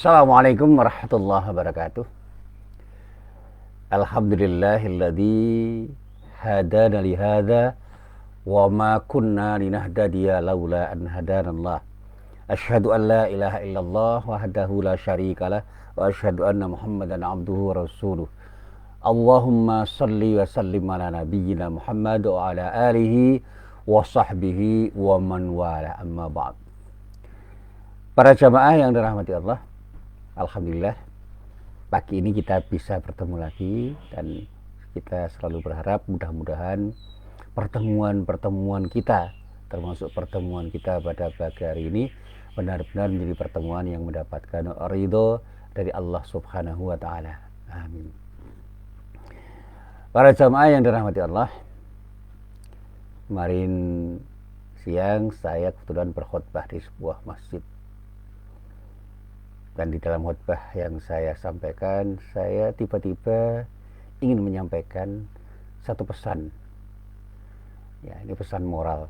Assalamualaikum warahmatullahi wabarakatuh. Alhamdulillahilladzi hadana li hadza wa ma kunna linahtadiya laula an hadanallah. Asyhadu an la ilaha illallah wahdahu la syarikalah wa asyhadu anna Muhammadan abduhu wa rasuluh. Allahumma salli wa sallim ala nabiyyina Muhammad wa ala alihi wa sahbihi wa man wala, amma ba'd. Para jamaah yang dirahmati Allah, alhamdulillah pagi ini kita bisa bertemu lagi, dan kita selalu berharap mudah-mudahan pertemuan-pertemuan kita, termasuk pertemuan kita pada pagi hari ini, benar-benar menjadi pertemuan yang mendapatkan ridho dari Allah Subhanahu wa Ta'ala. Amin. Para jamaah yang dirahmati Allah, kemarin siang saya kebetulan berkhutbah di sebuah masjid. Dan di dalam khutbah yang saya sampaikan, saya tiba-tiba ingin menyampaikan satu pesan. Ya, ini pesan moral.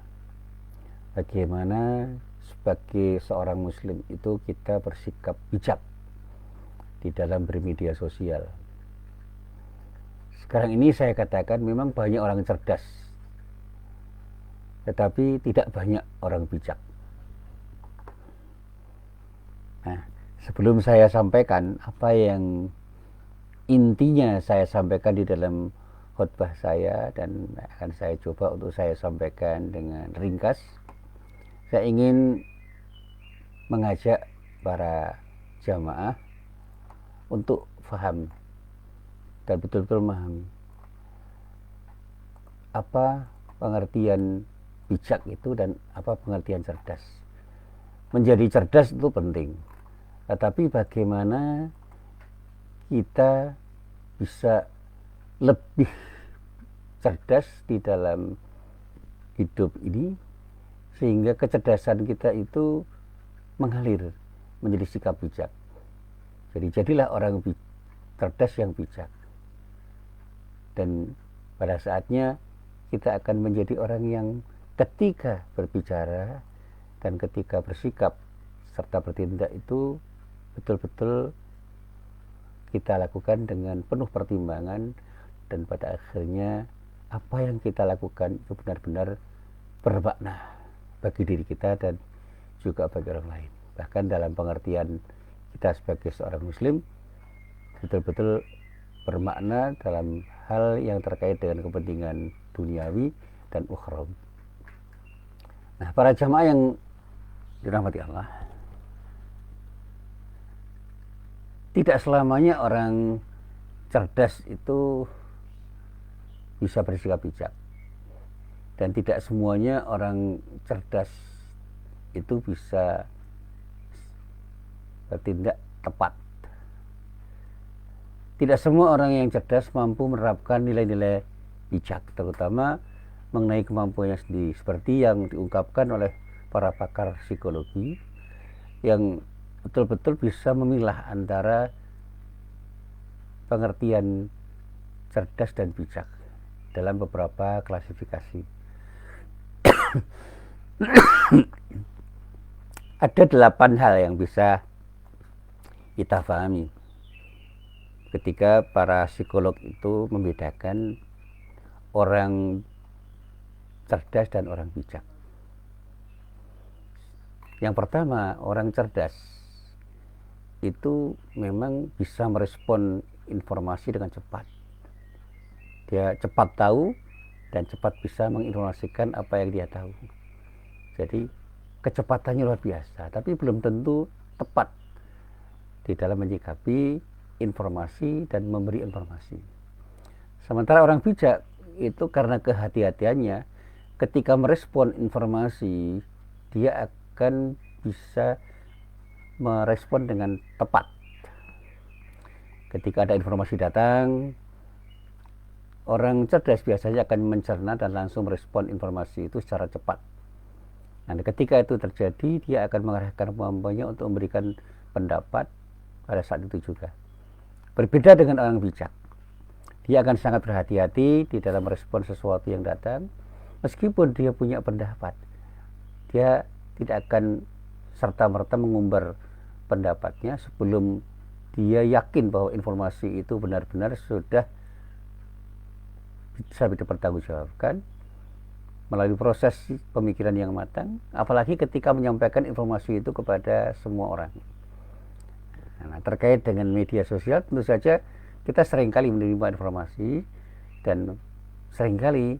Bagaimana sebagai seorang muslim itu kita bersikap bijak di dalam bermedia sosial. Sekarang ini saya katakan memang banyak orang cerdas, tetapi tidak banyak orang bijak. Nah, sebelum saya sampaikan apa yang intinya saya sampaikan di dalam khutbah saya, dan akan saya coba untuk saya sampaikan dengan ringkas, saya ingin mengajak para jamaah untuk paham dan betul-betul memahami apa pengertian bijak itu dan apa pengertian cerdas. Menjadi cerdas itu penting, tetapi bagaimana kita bisa lebih cerdas di dalam hidup ini sehingga kecerdasan kita itu mengalir menjadi sikap bijak. Jadi jadilah orang cerdas yang bijak, dan pada saatnya kita akan menjadi orang yang ketika berbicara dan ketika bersikap serta bertindak itu betul-betul kita lakukan dengan penuh pertimbangan, dan pada akhirnya apa yang kita lakukan itu benar-benar bermakna bagi diri kita dan juga bagi orang lain. Bahkan dalam pengertian kita sebagai seorang muslim betul-betul bermakna dalam hal yang terkait dengan kepentingan duniawi dan ukhrawi. Nah, para jamaah yang dirahmati Allah, tidak selamanya orang cerdas itu bisa bersikap bijak, dan tidak semuanya orang cerdas itu bisa bertindak tepat. Tidak semua orang yang cerdas mampu menerapkan nilai-nilai bijak, terutama mengenai kemampuannya sendiri, seperti yang diungkapkan oleh para pakar psikologi yang betul-betul bisa memilah antara pengertian cerdas dan bijak dalam beberapa klasifikasi. Ada 8 hal yang bisa kita pahami ketika para psikolog itu membedakan orang cerdas dan orang bijak. Yang pertama, orang cerdas itu memang bisa merespon informasi dengan cepat. Dia cepat tahu dan cepat bisa menginformasikan apa yang dia tahu. Jadi kecepatannya luar biasa, tapi belum tentu tepat di dalam menyikapi informasi dan memberi informasi. Sementara orang bijak itu karena kehati-hatiannya ketika merespon informasi, dia akan bisa merespon dengan tepat. Ketika ada informasi datang, orang cerdas biasanya akan mencerna dan langsung merespon informasi itu secara cepat. Nah, ketika itu terjadi, dia akan mengarahkan kemampuannya untuk memberikan pendapat pada saat itu juga. Berbeda dengan orang bijak, dia akan sangat berhati-hati di dalam merespon sesuatu yang datang. Meskipun dia punya pendapat, dia tidak akan serta-merta mengumbar pendapatnya sebelum dia yakin bahwa informasi itu benar-benar sudah bisa dipertanggungjawabkan melalui proses pemikiran yang matang, apalagi ketika menyampaikan informasi itu kepada semua orang. Nah, terkait dengan media sosial, tentu saja kita seringkali menerima informasi dan seringkali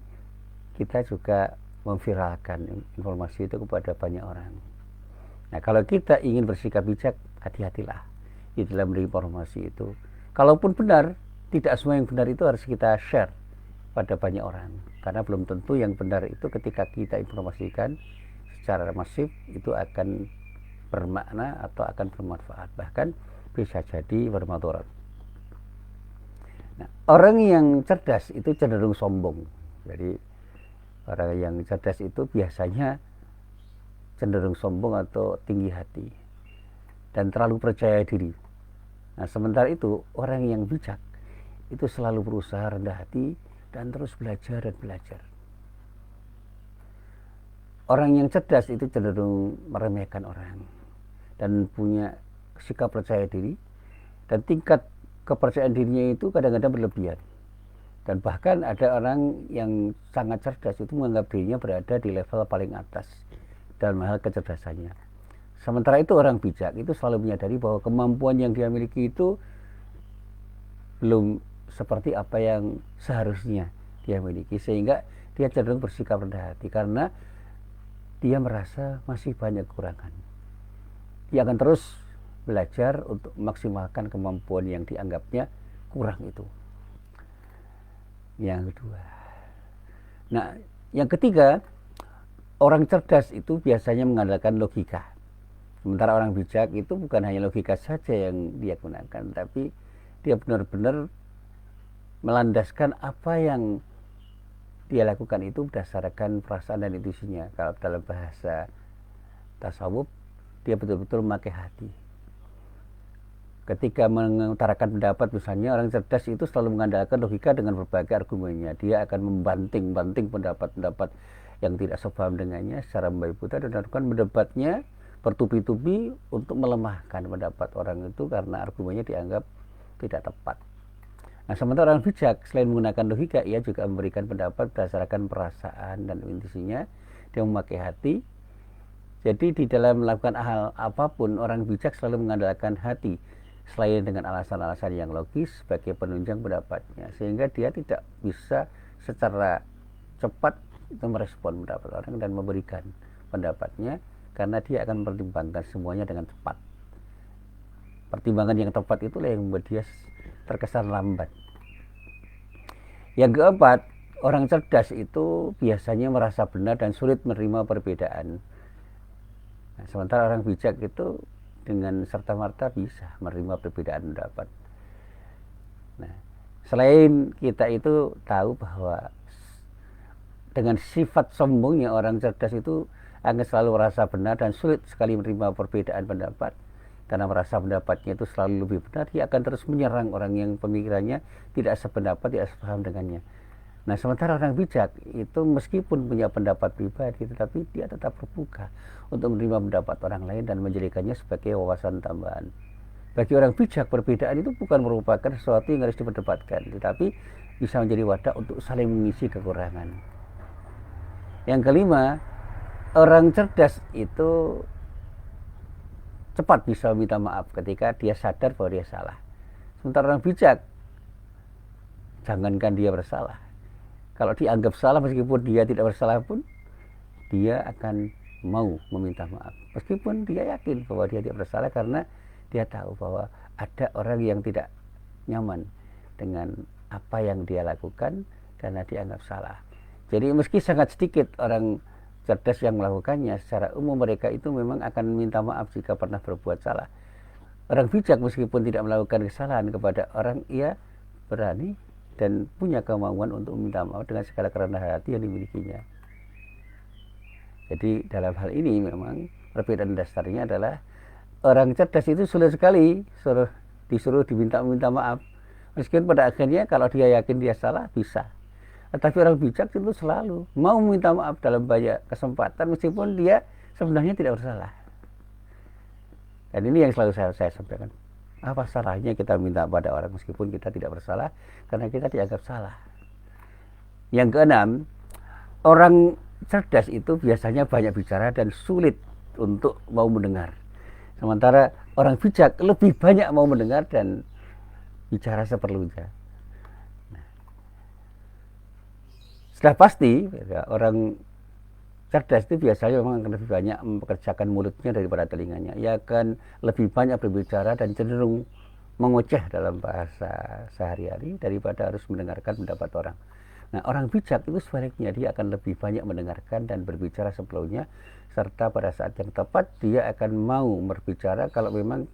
kita juga memviralkan informasi itu kepada banyak orang. Nah, kalau kita ingin bersikap bijak, hati-hatilah di dalam menerima informasi itu. Kalaupun benar, tidak semua yang benar itu harus kita share pada banyak orang, karena belum tentu yang benar itu ketika kita informasikan secara masif itu akan bermakna atau akan bermanfaat, bahkan bisa jadi bermudarat. Nah, orang yang cerdas itu cenderung sombong. Jadi orang yang cerdas itu biasanya cenderung sombong atau tinggi hati dan terlalu percaya diri. Nah, sementara itu orang yang bijak itu selalu berusaha rendah hati dan terus belajar dan belajar. Orang yang cerdas itu cenderung meremehkan orang dan punya sikap percaya diri, dan tingkat kepercayaan dirinya itu kadang-kadang berlebihan. Dan bahkan ada orang yang sangat cerdas itu menganggap dirinya berada di level paling atas dalam hal kecerdasannya. Sementara itu orang bijak itu selalu menyadari bahwa kemampuan yang dia miliki itu belum seperti apa yang seharusnya dia miliki, sehingga dia cenderung bersikap rendah hati karena dia merasa masih banyak kekurangan. Dia akan terus belajar untuk memaksimalkan kemampuan yang dianggapnya kurang itu. Yang kedua. Nah, yang ketiga, orang cerdas itu biasanya mengandalkan logika. Sementara orang bijak itu bukan hanya logika saja yang dia gunakan, tapi dia benar-benar melandaskan apa yang dia lakukan itu berdasarkan perasaan dan intuisinya. Kalau dalam bahasa tasawuf, dia betul-betul memakai hati. Ketika mengutarakan pendapat, misalnya orang cerdas itu selalu mengandalkan logika dengan berbagai argumennya. Dia akan membanting-banting pendapat-pendapat yang tidak sepaham dengannya secara membabi buta dan melakukan pendapat bertubi-tubi untuk melemahkan pendapat orang itu karena argumennya dianggap tidak tepat. Nah, sementara orang bijak selain menggunakan logika, ia juga memberikan pendapat berdasarkan perasaan dan intuisinya. Dia memakai hati. Jadi di dalam melakukan hal apapun, orang bijak selalu mengandalkan hati selain dengan alasan-alasan yang logis sebagai penunjang pendapatnya, sehingga dia tidak bisa secara cepat itu merespon pendapat orang dan memberikan pendapatnya, karena dia akan mempertimbangkan semuanya dengan cepat. Pertimbangan yang tepat itulah yang membuat dia terkesan lambat. Yang keempat, orang cerdas itu biasanya merasa benar dan sulit menerima perbedaan. Nah, sementara orang bijak itu dengan serta-merta bisa menerima perbedaan pendapat. Nah, selain kita itu tahu bahwa dengan sifat sombongnya orang cerdas itu akan selalu merasa benar dan sulit sekali menerima perbedaan pendapat, karena merasa pendapatnya itu selalu lebih benar, dia akan terus menyerang orang yang pemikirannya tidak sependapat, tidak sepaham dengannya. Nah, sementara orang bijak itu meskipun punya pendapat pribadi, tetapi dia tetap terbuka untuk menerima pendapat orang lain dan menjadikannya sebagai wawasan tambahan. Bagi orang bijak, perbedaan itu bukan merupakan sesuatu yang harus diperdebatkan, tetapi bisa menjadi wadah untuk saling mengisi kekurangan. Yang kelima, orang cerdas itu cepat bisa meminta maaf ketika dia sadar bahwa dia salah. Sementara orang bijak, jangankan dia bersalah, kalau dianggap salah meskipun dia tidak bersalah pun, dia akan mau meminta maaf meskipun dia yakin bahwa dia tidak bersalah, karena dia tahu bahwa ada orang yang tidak nyaman dengan apa yang dia lakukan karena dianggap salah. Jadi meski sangat sedikit orang cerdas yang melakukannya, secara umum mereka itu memang akan minta maaf jika pernah berbuat salah. Orang bijak meskipun tidak melakukan kesalahan kepada orang, ia berani dan punya kemauan untuk meminta maaf dengan segala kerendahan hati yang dimilikinya. Jadi dalam hal ini memang perbedaan dasarnya adalah orang cerdas itu sulit sekali disuruh diminta maaf, meskipun pada akhirnya kalau dia yakin dia salah bisa. Tetapi orang bijak itu selalu mau meminta maaf dalam banyak kesempatan meskipun dia sebenarnya tidak bersalah. Dan ini yang selalu saya sampaikan. Apa salahnya kita minta pada orang meskipun kita tidak bersalah, karena kita dianggap salah. Yang keenam, orang cerdas itu biasanya banyak bicara dan sulit untuk mau mendengar. Sementara orang bijak lebih banyak mau mendengar dan bicara seperlunya. Sudah pasti ya, orang cerdas itu biasanya memang akan lebih banyak mempekerjakan mulutnya daripada telinganya. Ia akan lebih banyak berbicara dan cenderung mengoceh dalam bahasa sehari-hari daripada harus mendengarkan pendapat orang. Nah, orang bijak itu sebaliknya, dia akan lebih banyak mendengarkan dan berbicara sebelumnya, serta pada saat yang tepat dia akan mau berbicara kalau memang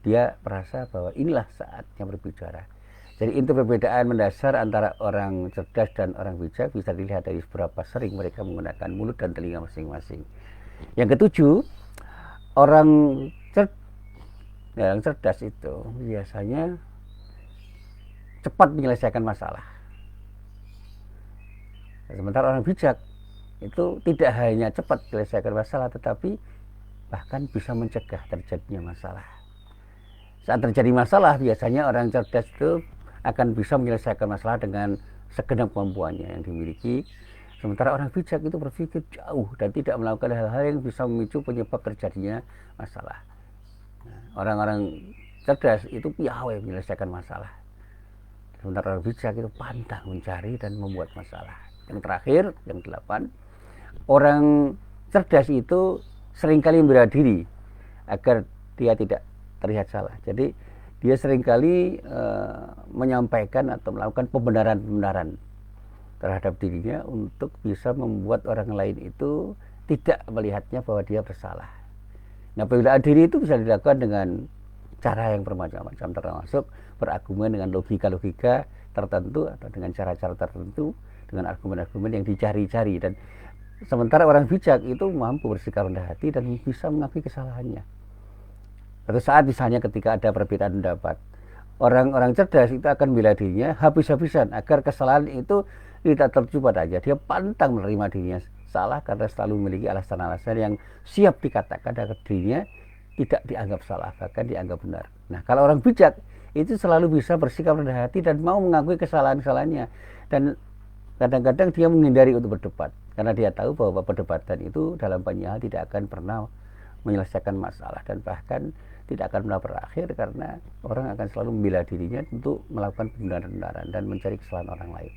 dia merasa bahwa inilah saatnya berbicara. Jadi itu perbedaan mendasar antara orang cerdas dan orang bijak bisa dilihat dari seberapa sering mereka menggunakan mulut dan telinga masing-masing. Yang ketujuh, orang yang cerdas itu biasanya cepat menyelesaikan masalah. Sementara orang bijak itu tidak hanya cepat menyelesaikan masalah, tetapi bahkan bisa mencegah terjadinya masalah. Saat terjadi masalah, biasanya orang cerdas itu akan bisa menyelesaikan masalah dengan segenap kemampuannya yang dimiliki. Sementara orang bijak itu berpikir jauh dan tidak melakukan hal-hal yang bisa memicu penyebab terjadinya masalah. Orang-orang cerdas itu piawai menyelesaikan masalah. Sementara orang bijak itu pantang mencari dan membuat masalah. Yang terakhir, yang 8, orang cerdas itu seringkali membela diri agar dia tidak terlihat salah. Jadi dia seringkali menyampaikan atau melakukan pembenaran-pembenaran terhadap dirinya untuk bisa membuat orang lain itu tidak melihatnya bahwa dia bersalah. Nah, pembelaan diri itu bisa dilakukan dengan cara yang bermacam-macam, termasuk berargumen dengan logika-logika tertentu atau dengan cara-cara tertentu, dengan argumen-argumen yang dicari-cari. Dan sementara orang bijak itu mampu bersikap rendah hati dan bisa mengakui kesalahannya. Suatu saat misalnya ketika ada perbedaan pendapat, orang-orang cerdas itu akan membela dirinya habis-habisan agar kesalahan itu tidak tertuju padanya. Dia pantang menerima dirinya salah karena selalu memiliki alasan-alasan yang siap dikatakan agar dirinya tidak dianggap salah, bahkan dianggap benar. Nah, kalau orang bijak itu selalu bisa bersikap rendah hati dan mau mengakui kesalahan-kesalahannya. Dan kadang-kadang dia menghindari untuk berdebat karena dia tahu bahwa perdebatan itu dalam banyak hal tidak akan pernah menyelesaikan masalah dan bahkan tidak akan pernah berakhir, karena orang akan selalu membela dirinya untuk melakukan pembenaran-pembenaran dan mencari kesalahan orang lain.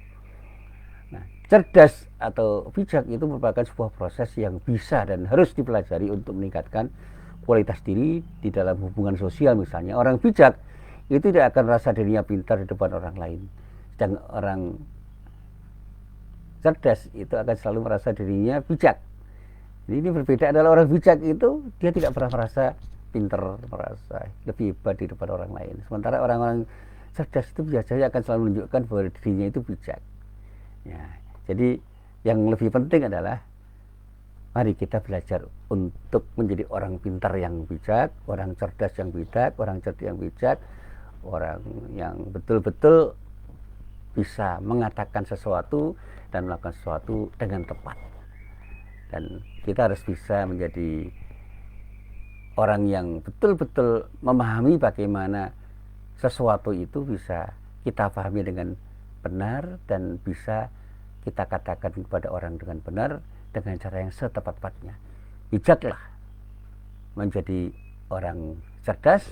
Nah, cerdas atau bijak itu merupakan sebuah proses yang bisa dan harus dipelajari untuk meningkatkan kualitas diri di dalam hubungan sosial. Misalnya orang bijak itu tidak akan merasa dirinya pintar di depan orang lain, sedang orang cerdas itu akan selalu merasa dirinya bijak. Jadi ini berbeda, adalah orang bijak itu dia tidak pernah merasa pinter, merasa lebih hebat di depan orang lain. Sementara orang-orang cerdas itu biasanya akan selalu menunjukkan bahwa dirinya itu bijak. Ya, jadi yang lebih penting adalah mari kita belajar untuk menjadi orang pintar yang bijak, orang cerdas yang bijak, orang cerdas yang bijak, orang yang betul-betul bisa mengatakan sesuatu dan melakukan sesuatu dengan tepat. Dan kita harus bisa menjadi orang yang betul-betul memahami bagaimana sesuatu itu bisa kita pahami dengan benar dan bisa kita katakan kepada orang dengan benar dengan cara yang setepat-tepatnya. Bijaklah menjadi orang cerdas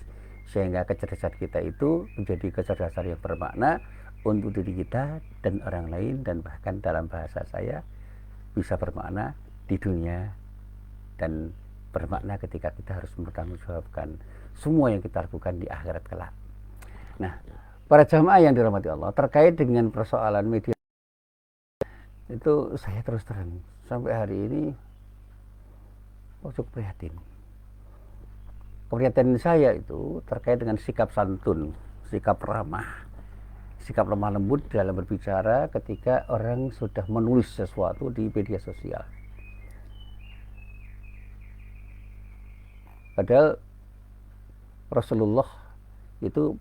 sehingga kecerdasan kita itu menjadi kecerdasan yang bermakna untuk diri kita dan orang lain, dan bahkan dalam bahasa saya bisa bermakna di dunia dan bermakna ketika kita harus mempertanggungjawabkan semua yang kita lakukan di akhirat kelak. Nah, para jamaah yang dirahmati Allah, terkait dengan persoalan media itu saya terus terang sampai hari ini cukup prihatin. Keprihatinan saya itu terkait dengan sikap santun, sikap ramah, sikap lemah lembut dalam berbicara ketika orang sudah menulis sesuatu di media sosial. Padahal Rasulullah itu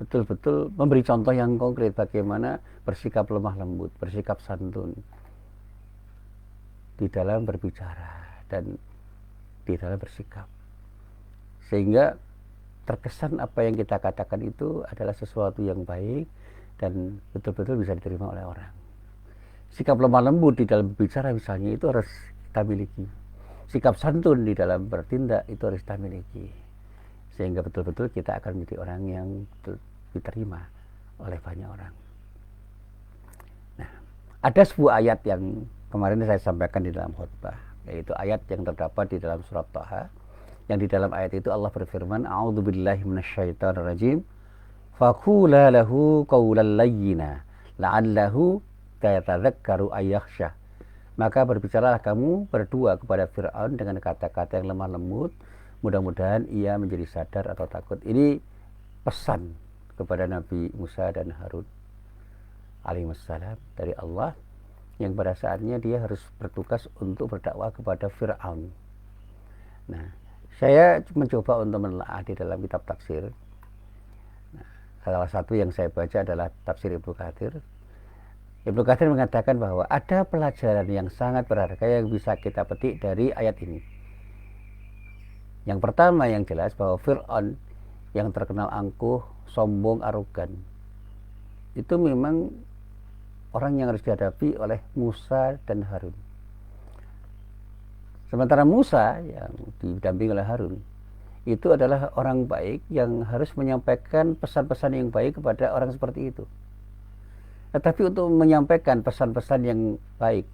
betul-betul memberi contoh yang konkret bagaimana bersikap lemah lembut, bersikap santun di dalam berbicara dan di dalam bersikap. sehingga terkesan apa yang kita katakan itu adalah sesuatu yang baik dan betul-betul bisa diterima oleh orang. Sikap lemah lembut di dalam berbicara misalnya itu harus kita miliki. Sikap santun di dalam bertindak itu harus kita miliki. Sehingga betul-betul kita akan menjadi orang yang diterima oleh banyak orang. Nah, ada sebuah ayat yang kemarin saya sampaikan di dalam khutbah, yaitu ayat yang terdapat di dalam surat Thaha. Yang di dalam ayat itu Allah berfirman, a'udzubillahi minasyaitonirrajim, faqula lahu qawlan layyina la'allahu yatadzakkaru ayyakhsha. Maka berbicaralah kamu berdua kepada Fir'aun dengan kata-kata yang lemah lembut, mudah-mudahan ia menjadi sadar atau takut. Ini pesan kepada Nabi Musa dan Harun alaihissalam dari Allah, yang pada saatnya dia harus bertugas untuk berdakwah kepada Fir'aun. Nah, saya mencoba untuk menelaah di dalam kitab tafsir. Nah, salah satu yang saya baca adalah tafsir Ibnu Katsir. Ibnu Katsir mengatakan bahwa ada pelajaran yang sangat berharga yang bisa kita petik dari ayat ini. Yang pertama yang jelas bahwa Fir'aun yang terkenal angkuh, sombong, arogan, itu memang orang yang harus dihadapi oleh Musa dan Harun. Sementara Musa yang didampingi oleh Harun itu adalah orang baik yang harus menyampaikan pesan-pesan yang baik kepada orang seperti itu. Tetapi untuk menyampaikan pesan-pesan yang baik,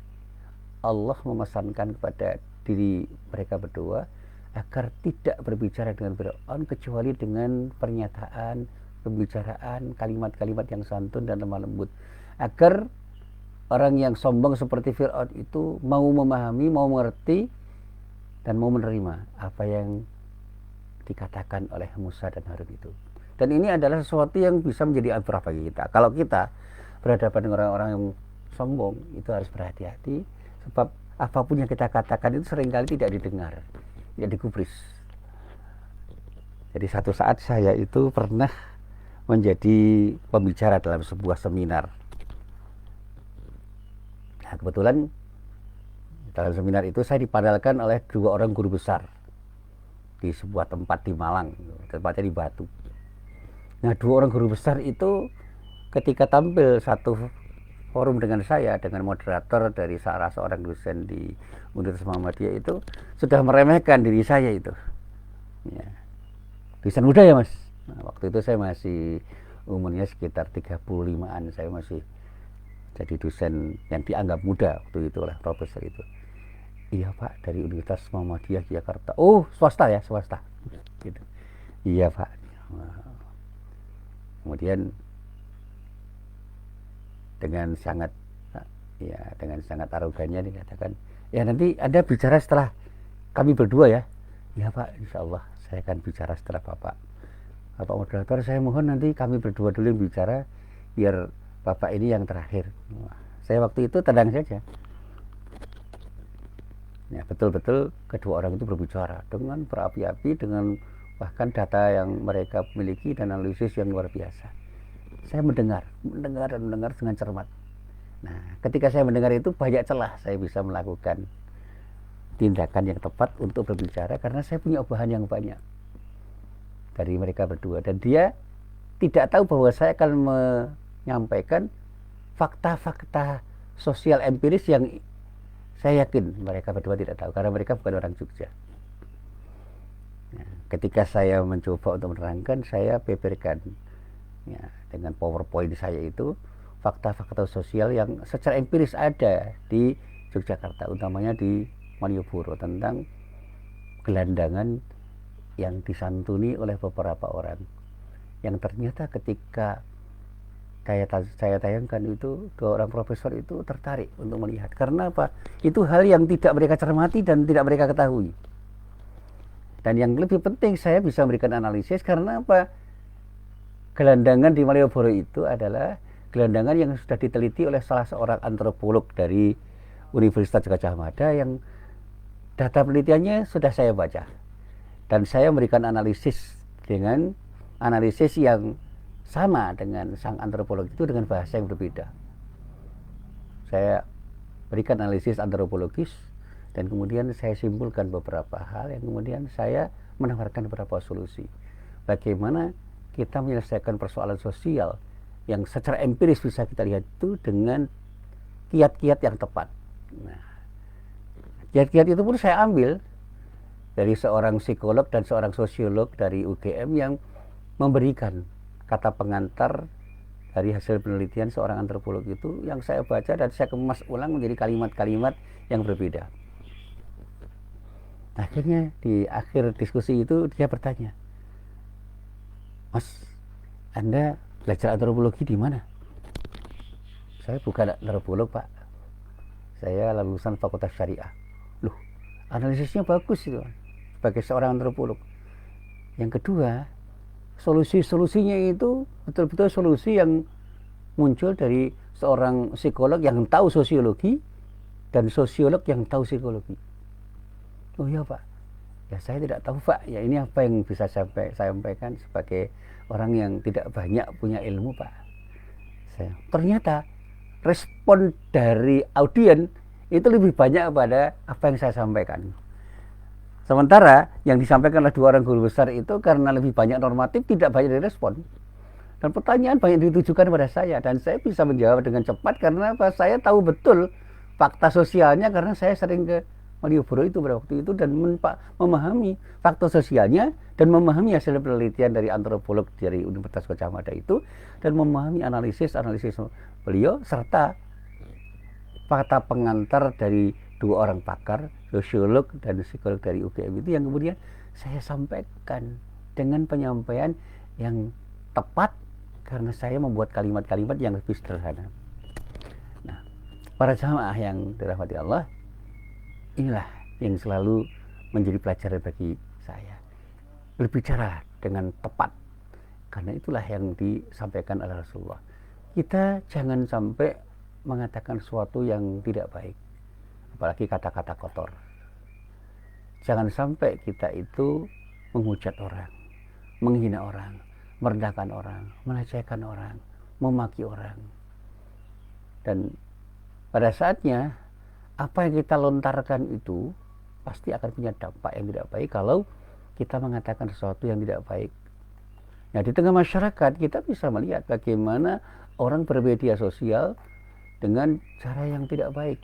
Allah memesankan kepada diri mereka berdua agar tidak berbicara dengan Fir'aun kecuali dengan pernyataan, pembicaraan, kalimat-kalimat yang santun dan lemah lembut, agar orang yang sombong seperti Fir'aun itu mau memahami, mau mengerti, dan mau menerima apa yang dikatakan oleh Musa dan Harun itu. Dan ini adalah sesuatu yang bisa menjadi anugerah bagi kita. Kalau kita berhadapan dengan orang-orang yang sombong, itu harus berhati-hati, sebab apapun yang kita katakan itu seringkali tidak didengar, tidak digubris. Jadi satu saat saya itu pernah menjadi pembicara dalam sebuah seminar. Nah, kebetulan dalam seminar itu saya dipanelkan oleh dua orang guru besar di sebuah tempat di Malang, tempatnya di Batu. Nah, dua orang guru besar itu ketika tampil satu forum dengan saya, dengan moderator dari salah seorang dosen di Universitas Muhammadiyah, itu sudah meremehkan diri saya itu. Ya. Dosen muda ya mas. Nah, waktu itu saya masih umurnya sekitar 35-an, saya masih jadi dosen yang dianggap muda waktu itu oleh profesor itu. Iya Pak, dari Universitas Muhammadiyah Jakarta. Oh, swasta ya, swasta. Gitu. Iya Pak. Kemudian dengan sangat arogannya dikatakan, ya nanti Anda bicara setelah kami berdua ya. Iya Pak, insya Allah saya akan bicara setelah Bapak. Bapak moderator, saya mohon nanti kami berdua dulu yang bicara, biar Bapak ini yang terakhir. Saya waktu itu tenang saja. Ya, betul-betul kedua orang itu berbicara dengan berapi-api, dengan bahkan data yang mereka miliki dan analisis yang luar biasa. Saya mendengar dengan cermat. Nah, ketika saya mendengar itu banyak celah saya bisa melakukan tindakan yang tepat untuk berbicara, karena saya punya obahan yang banyak dari mereka berdua, dan dia tidak tahu bahwa saya akan menyampaikan fakta-fakta sosial empiris yang saya yakin mereka berdua tidak tahu, karena mereka bukan orang Jogja. Nah, ketika saya mencoba untuk menerangkan, saya beberkan ya, dengan PowerPoint saya itu fakta-fakta sosial yang secara empiris ada di Yogyakarta, utamanya di Malioboro, tentang gelandangan yang disantuni oleh beberapa orang, yang ternyata ketika saya tayangkan itu, dua orang profesor itu tertarik untuk melihat. Karena apa? Itu hal yang tidak mereka cermati dan tidak mereka ketahui. Dan yang lebih penting, saya bisa memberikan analisis karena apa? Gelandangan di Malioboro itu adalah gelandangan yang sudah diteliti oleh salah seorang antropolog dari Universitas Gadjah Mada, yang data penelitiannya sudah saya baca. Dan saya memberikan analisis dengan analisis yang sama dengan sang antropolog itu dengan bahasa yang berbeda. Saya berikan analisis antropologis dan kemudian saya simpulkan beberapa hal yang kemudian saya menawarkan beberapa solusi. Bagaimana kita menyelesaikan persoalan sosial yang secara empiris bisa kita lihat itu dengan kiat-kiat yang tepat. Nah, kiat-kiat itu pun saya ambil dari seorang psikolog dan seorang sosiolog dari UGM yang memberikan kata pengantar dari hasil penelitian seorang antropolog itu yang saya baca dan saya kemas ulang menjadi kalimat-kalimat yang berbeda. Akhirnya di akhir diskusi itu dia bertanya, "Mas, Anda belajar antropologi di mana?" "Saya bukan antropolog, Pak. Saya lulusan Fakultas Syariah." Loh, analisisnya bagus itu sebagai seorang antropolog. Yang kedua, solusi-solusinya itu betul-betul solusi yang muncul dari seorang psikolog yang tahu sosiologi dan sosiolog yang tahu psikologi. "Oh iya, Pak. Ya saya tidak tahu, Pak. Ya ini apa yang bisa saya sampaikan sebagai orang yang tidak banyak punya ilmu, Pak." Ternyata respon dari audien itu lebih banyak pada apa yang saya sampaikan. Sementara yang disampaikan oleh dua orang guru besar itu karena lebih banyak normatif, tidak banyak direspon. Dan pertanyaan banyak ditujukan pada saya, dan saya bisa menjawab dengan cepat karena apa? Saya tahu betul fakta sosialnya karena saya sering ke Malioboro itu pada waktu itu dan memahami fakta sosialnya dan memahami hasil penelitian dari antropolog dari Universitas Gadjah Mada itu dan memahami analisis beliau serta fakta pengantar dari dua orang pakar, sosiolog dan psikolog dari UGM itu yang kemudian saya sampaikan dengan penyampaian yang tepat karena saya membuat kalimat-kalimat yang lebih sederhana. Nah, para jamaah yang dirahmati Allah, inilah yang selalu menjadi pelajaran bagi saya. Berbicara dengan tepat, karena itulah yang disampaikan oleh Rasulullah. Kita jangan sampai mengatakan sesuatu yang tidak baik, apalagi kata-kata kotor. Jangan sampai kita itu menghujat orang, menghina orang, merendahkan orang, melecehkan orang, memaki orang. Dan pada saatnya apa yang kita lontarkan itu pasti akan punya dampak yang tidak baik kalau kita mengatakan sesuatu yang tidak baik. Nah, di tengah masyarakat kita bisa melihat bagaimana orang bermedia sosial dengan cara yang tidak baik.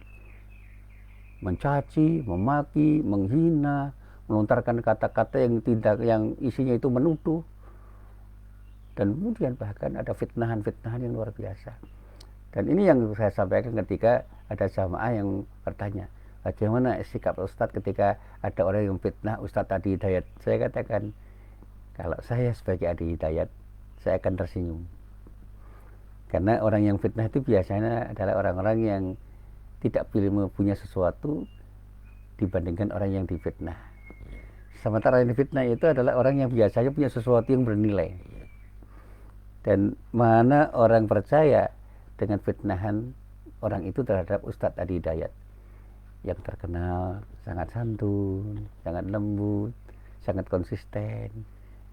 Mencaci, memaki, menghina, melontarkan kata-kata yang isinya itu menuduh. Dan kemudian bahkan ada fitnahan-fitnahan yang luar biasa. Dan ini yang saya sampaikan ketika ada jamaah yang bertanya, bagaimana sikap Ustadz ketika ada orang yang fitnah Ustadz Adi Hidayat? Saya katakan, kalau saya sebagai Adi Hidayat, saya akan tersenyum. Karena orang yang fitnah itu biasanya adalah orang-orang yang tidak pilih punya sesuatu dibandingkan orang yang difitnah. Sementara yang difitnah itu adalah orang yang biasanya punya sesuatu yang bernilai. Dan mana orang percaya dengan fitnahan orang itu terhadap Ustadz Adi Hidayat yang terkenal sangat santun, sangat lembut, sangat konsisten,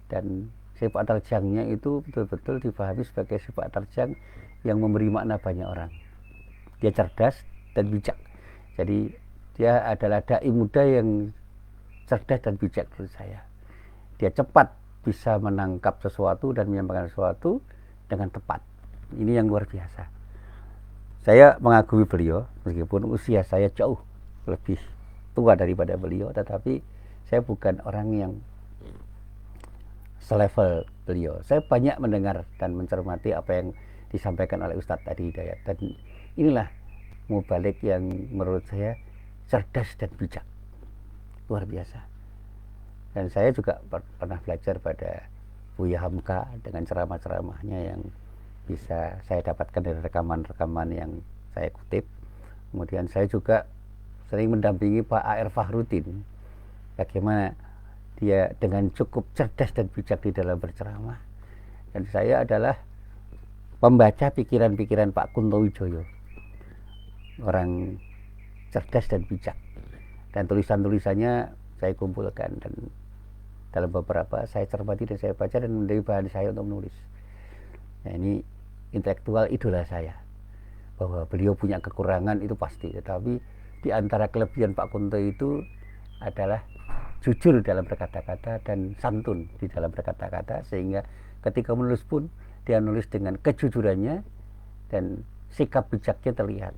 dan sifat terjangnya itu betul-betul dipahami sebagai sifat terjang yang memberi makna banyak orang. Dia cerdas dan bijak. Jadi dia adalah dai muda yang cerdas dan bijak menurut saya. Dia cepat bisa menangkap sesuatu dan menyampaikan sesuatu dengan tepat. Ini yang luar biasa. Saya mengagumi beliau meskipun usia saya jauh lebih tua daripada beliau, tetapi saya bukan orang yang selevel beliau. Saya banyak mendengar dan mencermati apa yang disampaikan oleh Ustadz Adi Hidayat, dan inilah mubalik yang menurut saya cerdas dan bijak, luar biasa. Dan saya juga pernah belajar pada Buya Hamka dengan ceramah-ceramahnya yang bisa saya dapatkan dari rekaman-rekaman yang saya kutip. Kemudian saya juga sering mendampingi Pak A.R. Fahrudin, bagaimana dia dengan cukup cerdas dan bijak di dalam berceramah. Dan saya adalah pembaca pikiran-pikiran Pak Kunto Wijoyo, orang cerdas dan bijak, dan tulisan-tulisannya saya kumpulkan dan dalam beberapa saya cermati dan saya baca dan menjadi bahan saya untuk menulis. Nah, ini intelektual idola saya. Bahwa beliau punya kekurangan itu pasti, tetapi di antara kelebihan Pak Kunto itu adalah jujur dalam berkata-kata dan santun di dalam berkata-kata, sehingga ketika menulis pun dia nulis dengan kejujurannya dan sikap bijaknya terlihat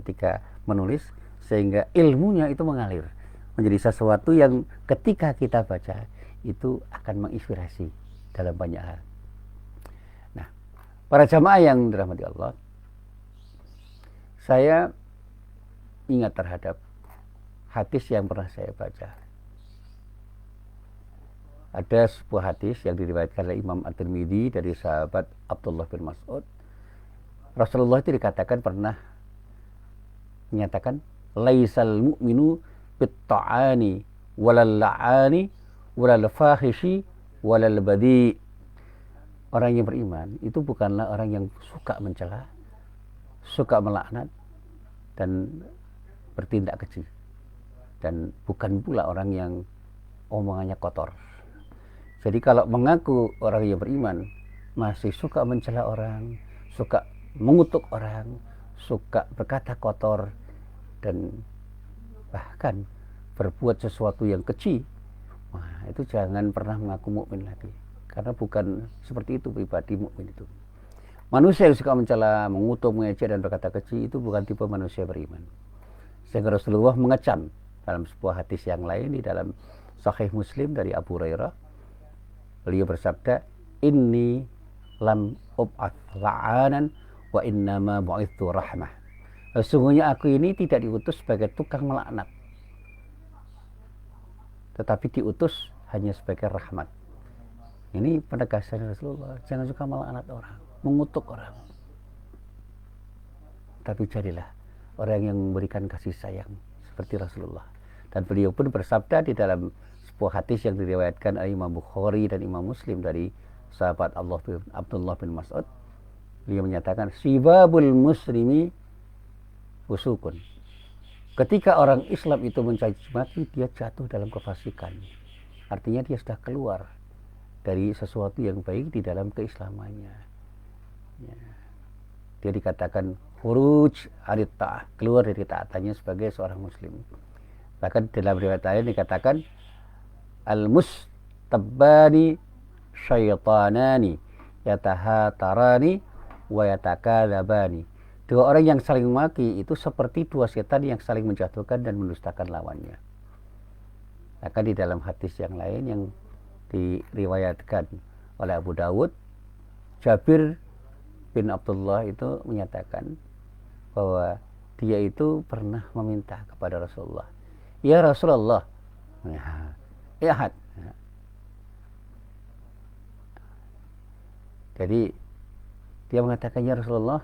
ketika menulis, sehingga ilmunya itu mengalir menjadi sesuatu yang ketika kita baca itu akan menginspirasi dalam banyak hal. Nah, para jamaah yang dirahmati Allah, saya ingat terhadap hadis yang pernah saya baca. Ada sebuah hadis yang diriwayatkan oleh Imam At-Tirmidzi dari sahabat Abdullah bin Mas'ud. Rasulullah itu dikatakan pernah menyatakan, laisal mu'minu bit-ta'ani walal la'ani walal fahishi walal badi. Orang yang beriman itu bukanlah orang yang suka mencela, suka melaknat dan bertindak keji, dan bukan pula orang yang omongannya kotor. Jadi kalau mengaku orang yang beriman masih suka mencela orang, suka mengutuk orang, suka berkata kotor, dan bahkan berbuat sesuatu yang keji, wah, itu jangan pernah mengaku mukmin lagi. Karena bukan seperti itu pribadi mukmin itu. Manusia yang suka mencela, mengutuk, mengejek, dan berkata keji itu bukan tipe manusia beriman. Sehingga Rasulullah mengecam dalam sebuah hadis yang lain di dalam Sahih Muslim dari Abu Hurairah. Beliau bersabda, inni lam ub'ats la'anan wa innama bu'itsu rahmah. Sesungguhnya aku ini tidak diutus sebagai tukang melaknat, tetapi diutus hanya sebagai rahmat. Ini penegasan Rasulullah, jangan suka melaknat orang, mengutuk orang, tapi jadilah orang yang memberikan kasih sayang seperti Rasulullah. Dan beliau pun bersabda di dalam sebuah hadis yang diriwayatkan oleh Imam Bukhari dan Imam Muslim dari sahabat Abdullah bin Mas'ud. Beliau menyatakan, sibabul muslimi fusukun. Ketika orang Islam itu mencaci maki, dia jatuh dalam kefasikan. Artinya dia sudah keluar dari sesuatu yang baik di dalam keislamannya. Ya. Dia dikatakan khuruj anit ta'ah, keluar dari taatannya sebagai seorang muslim. Bahkan dalam riwayat lain dikatakan al-mustabbani syaitanani yatahatarani wa yatakalabani. Dua orang yang saling memaki itu seperti dua setan yang saling menjatuhkan dan mendustakan lawannya. Bahkan di dalam hadis yang lain yang diriwayatkan oleh Abu Dawud, Jabir bin Abdullah itu menyatakan bahwa dia itu pernah meminta kepada Rasulullah, ya Rasulullah, ya had. Jadi dia mengatakan, ya Rasulullah,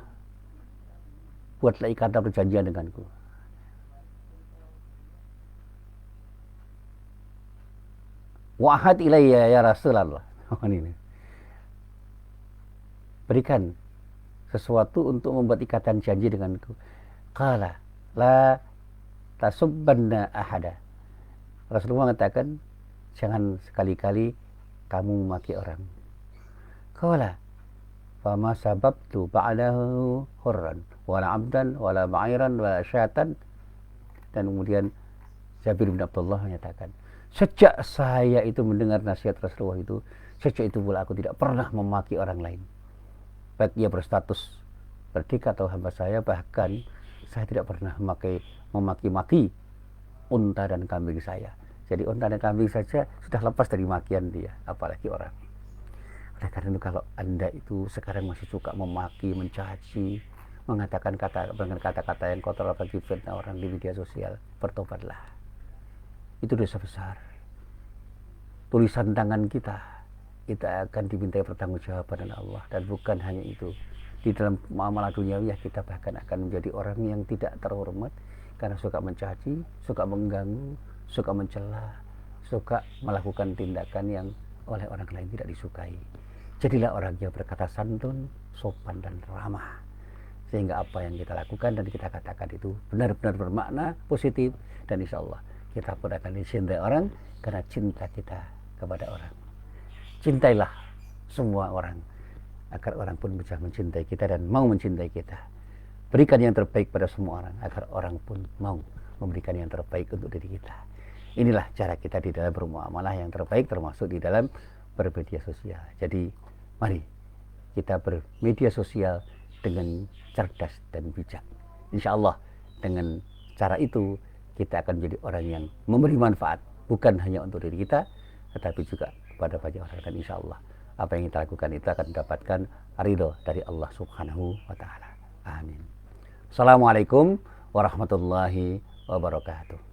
buatlah ikatan perjanjian denganku. Wa'ahad ilayya ya Rasulullah. Berikan sesuatu untuk membuat ikatan janji denganku. Qala la tasubbanna ahada. Rasulullah mengatakan, jangan sekali-kali kamu memaki orang. Qala fama sababtu ba'dahu hurran wala abdan wala ba'iran wala syatan. Dan kemudian Jabir bin Abdullah menyatakan, sejak saya itu mendengar nasihat Rasulullah itu, sejak itu pula aku tidak pernah memaki orang lain, baik ia berstatus merdeka atau hamba saya. Bahkan saya tidak pernah memaki-maki unta dan kambing saya. Jadi unta dan kambing saja sudah lepas dari makian dia, apalagi orang. Oleh karena itu, kalau Anda itu sekarang masih suka memaki, mencaci, mengatakan kata-kata yang kotor, apalagi fitnah orang di media sosial, bertobatlah. Itu dosa besar. Tulisan tangan kita akan dimintai pertanggungjawaban oleh Allah. Dan bukan hanya itu, di dalam muamalah duniawi kita bahkan akan menjadi orang yang tidak terhormat karena suka mencaci, suka mengganggu, suka mencela, suka melakukan tindakan yang oleh orang lain tidak disukai. Jadilah orang yang berkata santun, sopan, dan ramah, sehingga apa yang kita lakukan dan kita katakan itu benar-benar bermakna positif, dan insya Allah kita pun akan dicintai orang karena cinta kita kepada orang. Cintailah semua orang agar orang pun bisa mencintai kita dan mau mencintai kita. Berikan yang terbaik pada semua orang agar orang pun mau memberikan yang terbaik untuk diri kita. Inilah cara kita di dalam bermuamalah yang terbaik, termasuk di dalam bermedia sosial. Jadi mari kita bermedia sosial dengan cerdas dan bijak. Insya Allah dengan cara itu kita akan menjadi orang yang memberi manfaat, bukan hanya untuk diri kita, tetapi juga kepada banyak orang. Dan insya Allah apa yang kita lakukan itu akan mendapatkan ridho dari Allah Subhanahu wa Ta'ala. Amin. Assalamualaikum warahmatullahi wabarakatuh.